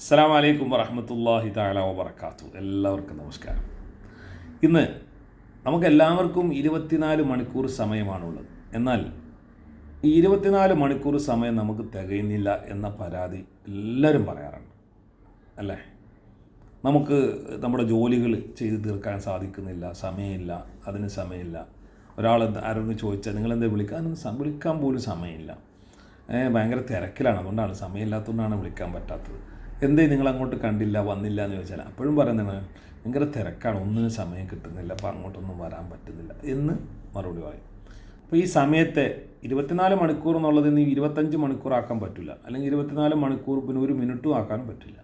അസ്സലാമു അലൈക്കും വറഹ്മത്തുള്ളാഹി തആല വബറകാതുഹു. എല്ലാവർക്കും നമസ്കാരം. ഇന്ന് നമുക്കെല്ലാവർക്കും 24 മണിക്കൂർ സമയമാണുള്ളത്. എന്നാൽ ഈ 24 മണിക്കൂർ സമയം നമുക്ക് തികയുന്നില്ല എന്ന പരാതി എല്ലാവരും പറയാറുണ്ട്, അല്ലേ? നമുക്ക് നമ്മുടെ ജോലികൾ ചെയ്ത് തീർക്കാൻ സാധിക്കുന്നില്ല, സമയമില്ല, അതിന് സമയമില്ല. ഒരാൾ ആരോടും ചോദിച്ചാൽ നിങ്ങളെന്താ വിളിക്കാൻ പോലും സമയമില്ല, ഭയങ്കര തിരക്കിലാണ്, അതുകൊണ്ടാണ് സമയമില്ലാത്തതുകൊണ്ടാണ് വിളിക്കാൻ പറ്റാത്തത്. എന്തേ നിങ്ങൾ അങ്ങോട്ട് കണ്ടില്ല, വന്നില്ല എന്ന് ചോദിച്ചാൽ അപ്പോഴും പറയുന്നതാണ് ഭയങ്കര തിരക്കാണ്, ഒന്നിനും സമയം കിട്ടുന്നില്ല, അപ്പോൾ അങ്ങോട്ടൊന്നും വരാൻ പറ്റുന്നില്ല എന്ന് മറുപടി പറയും. അപ്പോൾ ഈ സമയത്തെ 24 മണിക്കൂർ എന്നുള്ളത് ഇനി 25 മണിക്കൂർ ആക്കാൻ പറ്റില്ല, അല്ലെങ്കിൽ 24 മണിക്കൂർ പിന്നെ ഒരു മിനിറ്റും ആക്കാനും പറ്റില്ല.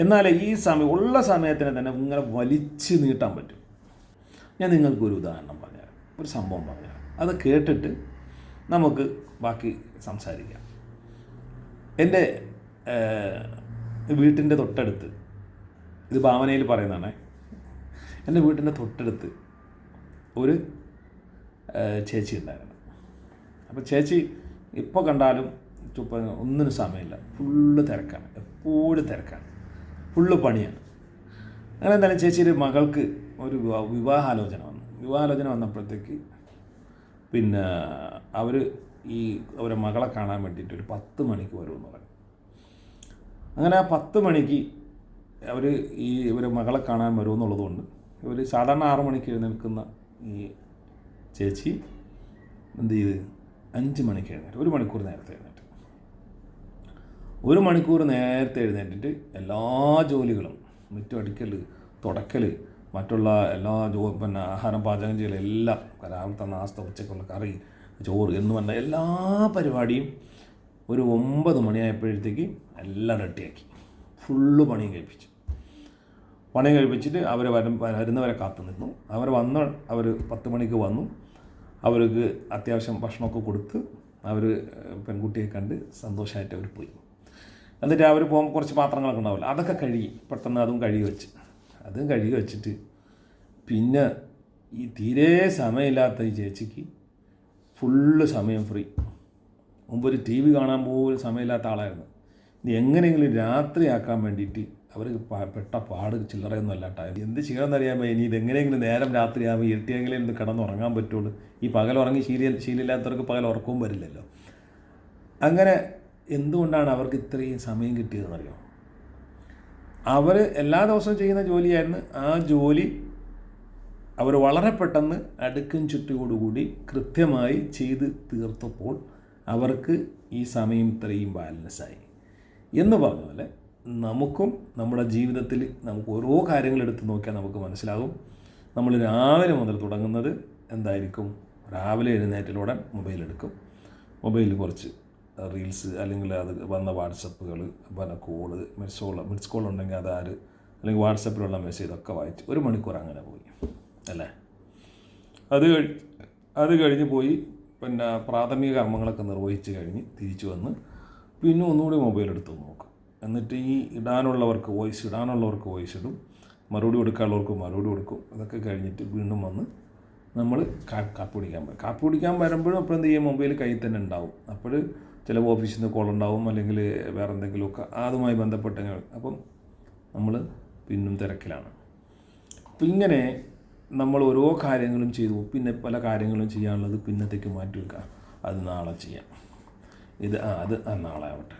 എന്നാൽ ഈ ഉള്ള സമയത്തിനെ തന്നെ ഇങ്ങനെ വലിച്ച് നീട്ടാൻ പറ്റും. ഞാൻ നിങ്ങൾക്കൊരു ഉദാഹരണം പറഞ്ഞുതരാം, ഒരു സംഭവം പറഞ്ഞുതരാം. അത് കേട്ടിട്ട് നമുക്ക് ബാക്കി സംസാരിക്കാം. എൻ്റെ വീട്ടിൻ്റെ തൊട്ടടുത്ത്, ഇത് ഭാവനയിൽ പറയുന്നതാണ്, എൻ്റെ വീട്ടിൻ്റെ തൊട്ടടുത്ത് ഒരു ചേച്ചി ഉണ്ടായിരുന്നു. അപ്പോൾ ചേച്ചി ഇപ്പോൾ കണ്ടാലും ഒന്നിനും സമയമില്ല, ഫുള്ള് തിരക്കാണ്, എപ്പോഴും തിരക്കാണ്, ഫുള്ള് പണിയാണ്. അങ്ങനെ എന്തായാലും ചേച്ചിയുടെ മകൾക്ക് ഒരു വിവാഹാലോചന വന്നപ്പോഴത്തേക്ക് പിന്നെ അവരെ മകളെ കാണാൻ വേണ്ടിയിട്ട് ഒരു 10 മണിക്ക് വരുമെന്ന് പറഞ്ഞു. അങ്ങനെ ആ 10 മണിക്ക് ഇവരെ മകളെ കാണാൻ വരുമെന്നുള്ളത് കൊണ്ട് ഇവർ സാധാരണ 6 മണിക്ക് എഴുന്നേൽക്കുന്ന ഈ ചേച്ചി എന്ത് ചെയ്ത് 5 മണിക്ക് എഴുന്നേറ്റ്, 1 മണിക്കൂർ നേരത്തെ എഴുന്നേറ്റ്. 1 മണിക്കൂർ നേരത്തെ എഴുന്നേറ്റിട്ട് എല്ലാ ജോലികളും, മുറ്റടിക്കൽ, തുടക്കൽ, മറ്റുള്ള എല്ലാ പിന്നെ ആഹാരം പാചകം ചെയ്യൽ, എല്ലാം, രാവിലത്തെ നാസ്ത, ഉച്ചക്കുള്ള കറി, ചോറ് എന്ന് പറഞ്ഞ എല്ലാ പരിപാടിയും ഒരു 9 മണിയായപ്പോഴത്തേക്ക് എല്ലാം റെഡിയാക്കി, ഫുള്ള് പണിയും കഴിപ്പിച്ചിട്ട് അവർ വരുന്നവരെ കാത്തു നിന്നു. അവർ 10 മണിക്ക് വന്നു. അവർക്ക് അത്യാവശ്യം ഭക്ഷണമൊക്കെ കൊടുത്ത് അവർ പെൺകുട്ടിയെ കണ്ട് സന്തോഷമായിട്ട് അവർ പോയി. എന്നിട്ട് അവർ പോകുമ്പോൾ കുറച്ച് പാത്രങ്ങളൊക്കെ ഉണ്ടാവില്ല, അതൊക്കെ പെട്ടെന്ന് അതും കഴുകി വെച്ചിട്ട് പിന്നെ ഈ തീരെ സമയമില്ലാത്ത ഈ ചേച്ചിക്ക് ഫുള്ള് സമയം ഫ്രീ. മുമ്പ് ഒരു TV കാണാൻ പോലും സമയമില്ലാത്ത ആളായിരുന്നു. ഇനി എങ്ങനെയെങ്കിലും രാത്രിയാക്കാൻ വേണ്ടിയിട്ട് അവർ പെട്ട പാട് ചില്ലറയൊന്നും അല്ലാട്ടാ. എന്ത് ചെയ്യണമെന്നറിയാൻ ഇനി ഇതെങ്ങനെയെങ്കിലും നേരം രാത്രിയാകുമ്പോൾ ഇരുട്ടിയെങ്കിലും ഇന്ന് കിടന്നുറങ്ങാൻ പറ്റുള്ളൂ. ഈ പകലുറങ്ങി ശീലമില്ലാത്തവർക്ക് പകൽ ഉറക്കവും വരില്ലല്ലോ. അങ്ങനെ എന്തുകൊണ്ടാണ് അവർക്ക് ഇത്രയും സമയം കിട്ടിയതെന്നറിയോ? അവർ എല്ലാ ദിവസവും ചെയ്യുന്ന ജോലിയായിരുന്നു. ആ ജോലി അവർ വളരെ പെട്ടെന്ന് അടുക്കും ചുറ്റോടുകൂടി കൃത്യമായി ചെയ്ത് തീർത്തപ്പോൾ അവർക്ക് ഈ സമയം ഇത്രയും ബാലൻസായി. എന്ന് പറഞ്ഞ പോലെ നമുക്കും നമ്മുടെ ജീവിതത്തിൽ നമുക്ക് ഓരോ കാര്യങ്ങൾ എടുത്ത് നോക്കിയാൽ നമുക്ക് മനസ്സിലാകും. നമ്മൾ രാവിലെ മുതൽ തുടങ്ങുന്നത് എന്തായിരിക്കും? രാവിലെ എഴുന്നേറ്റിലൂടെ മൊബൈലെടുക്കും, മൊബൈലിൽ കുറച്ച് റീൽസ്, അല്ലെങ്കിൽ അത് വന്ന വാട്സപ്പുകൾ, പിന്നെ കോള്, മിസ് കോൾ ഉണ്ടെങ്കിൽ അതാര്, അല്ലെങ്കിൽ വാട്സപ്പിലുള്ള മെസ്സേജ് ഇതൊക്കെ വായിച്ച് 1 മണിക്കൂർ അങ്ങനെ പോയി, അല്ലേ? അത് കഴിഞ്ഞ് പോയി പിന്നെ പ്രാഥമിക കർമ്മങ്ങളൊക്കെ നിർവഹിച്ച് കഴിഞ്ഞ് തിരിച്ചു വന്ന് പിന്നെ ഒന്നുകൂടി മൊബൈൽ എടുത്ത് നോക്കും. എന്നിട്ട് ഈ ഇടാനുള്ളവർക്ക് വോയിസ് ഇടും, മറുപടി കൊടുക്കാനുള്ളവർക്ക് മറുപടി കൊടുക്കും. അതൊക്കെ കഴിഞ്ഞിട്ട് വീണ്ടും വന്ന് നമ്മൾ കാപ്പി കുടിക്കാൻ വരുമ്പോഴും അപ്പോൾ എന്ത് ചെയ്യും? മൊബൈൽ കയ്യിൽ തന്നെ ഉണ്ടാവും. അപ്പോൾ ചിലപ്പോൾ ഓഫീസിൽ നിന്ന് കോൾ ഉണ്ടാവും, അല്ലെങ്കിൽ വേറെ എന്തെങ്കിലുമൊക്കെ അതുമായി ബന്ധപ്പെട്ട, അപ്പം നമ്മൾ പിന്നും തിരക്കിലാണ്. അപ്പം ഇങ്ങനെ നമ്മൾ ഓരോ കാര്യങ്ങളും ചെയ്തു, പിന്നെ പല കാര്യങ്ങളും ചെയ്യാനുള്ളത് പിന്നത്തേക്ക് മാറ്റി വെക്കുക. അത് നാളെ ചെയ്യാം, അത് നാളെ ആവട്ടെ,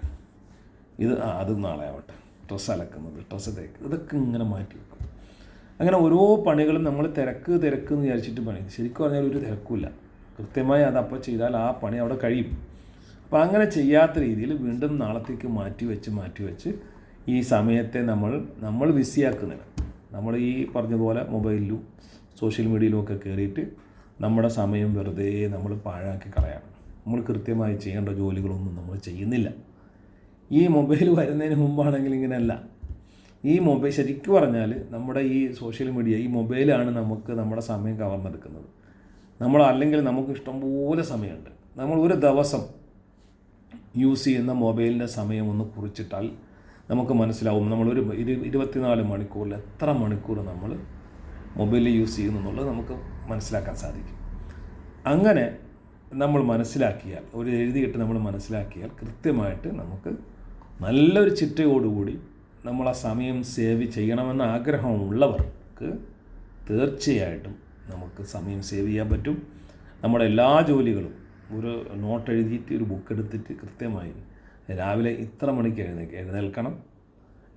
അത് നാളെ ആവട്ടെ, ഡ്രസ്സ് അലക്കുന്നത്, ഡ്രസ്സ് തേക്കുന്നത്, ഇതൊക്കെ ഇങ്ങനെ മാറ്റി വെക്കും. അങ്ങനെ ഓരോ പണികളും നമ്മൾ തിരക്ക് എന്ന് വിചാരിച്ചിട്ട് പണി, ശരിക്കും പറഞ്ഞാൽ ഒരു തിരക്കില്ല. കൃത്യമായി അത് അപ്പോൾ ചെയ്താൽ ആ പണി അവിടെ കഴിയും. അപ്പോൾ അങ്ങനെ ചെയ്യാത്ത രീതിയിൽ വീണ്ടും നാളത്തേക്ക് മാറ്റി വെച്ച് ഈ സമയത്തെ നമ്മൾ ബിസിയാക്കുന്നില്ല. നമ്മൾ ഈ പറഞ്ഞതുപോലെ മൊബൈലിലും സോഷ്യൽ മീഡിയയിലും ഒക്കെ കയറിയിട്ട് നമ്മുടെ സമയം വെറുതെ നമ്മൾ പാഴാക്കി കളയാണ്. നമ്മൾ കൃത്യമായി ചെയ്യേണ്ട ജോലികളൊന്നും നമ്മൾ ചെയ്യുന്നില്ല. ഈ മൊബൈൽ വരുന്നതിന് മുമ്പാണെങ്കിൽ ഇങ്ങനെയല്ല. ഈ മൊബൈൽ ശരിക്കും പറഞ്ഞാൽ നമ്മുടെ ഈ സോഷ്യൽ മീഡിയ, ഈ മൊബൈലാണ് നമ്മുടെ സമയം കവർന്നെടുക്കുന്നത്. അല്ലെങ്കിൽ നമുക്ക് ഇഷ്ടംപോലെ സമയമുണ്ട്. നമ്മൾ ഒരു ദിവസം യൂസ് ചെയ്യുന്ന മൊബൈലിൻ്റെ സമയം ഒന്ന് കുറിച്ചിട്ടാൽ നമുക്ക് മനസ്സിലാവും നമ്മളൊരു 24 മണിക്കൂറിൽ എത്ര മണിക്കൂർ നമ്മൾ മൊബൈലിൽ യൂസ് ചെയ്യുന്നു എന്നുള്ളത് നമുക്ക് മനസ്സിലാക്കാൻ സാധിക്കും. അങ്ങനെ നമ്മൾ മനസ്സിലാക്കിയാൽ, എഴുതിയിട്ട് നമ്മൾ മനസ്സിലാക്കിയാൽ കൃത്യമായിട്ട് നമുക്ക് നല്ലൊരു ചിട്ടയോടുകൂടി നമ്മൾ ആ സമയം സേവ് ചെയ്യണമെന്ന ആഗ്രഹമുള്ളവർക്ക് തീർച്ചയായിട്ടും നമുക്ക് സമയം സേവ് ചെയ്യാൻ പറ്റും. നമ്മുടെ എല്ലാ ജോലികളും ഒരു നോട്ട് എഴുതിയിട്ട് ഒരു ബുക്ക് എടുത്തിട്ട് കൃത്യമായി രാവിലെ ഇത്ര മണിക്ക് എഴുന്നേൽക്കണം,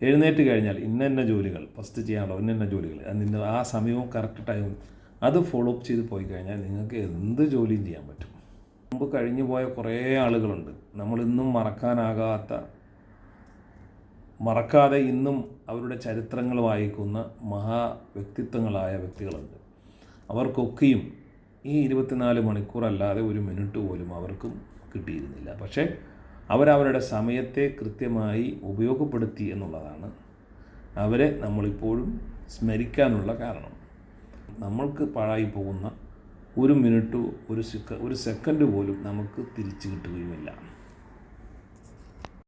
എഴുന്നേറ്റ് കഴിഞ്ഞാൽ ഇന്ന ജോലികൾ ഫസ്റ്റ് ചെയ്യാനുള്ള ഇന്ന ജോലികൾ അതിൻ്റെ ആ സമയവും കറക്റ്റ് ടൈമും അത് ഫോളോ അപ്പ് ചെയ്ത് പോയി കഴിഞ്ഞാൽ നിങ്ങൾക്ക് എന്ത് ജോലിയും ചെയ്യാൻ പറ്റും. മുമ്പ് കഴിഞ്ഞു പോയ കുറേ ആളുകളുണ്ട്, നമ്മളിന്നും മറക്കാതെ ഇന്നും അവരുടെ ചരിത്രങ്ങൾ വായിക്കുന്ന മഹാവ്യക്തിത്വങ്ങളായ വ്യക്തികളുണ്ട്. അവർക്കൊക്കെയും ഈ 24 മണിക്കൂറല്ലാതെ ഒരു മിനിറ്റ് പോലും അവർക്കും കിട്ടിയിരുന്നില്ല. പക്ഷേ അവരവരുടെ സമയത്തെ കൃത്യമായി ഉപയോഗപ്പെടുത്തി എന്നുള്ളതാണ് അവരെ നമ്മളിപ്പോഴും സ്മരിക്കാനുള്ള കാരണം. നമ്മൾക്ക് പാഴായി പോകുന്ന ഒരു മിനിറ്റോ ഒരു സെക്കൻഡ് പോലും നമുക്ക് തിരിച്ചു കിട്ടുകയുമില്ല.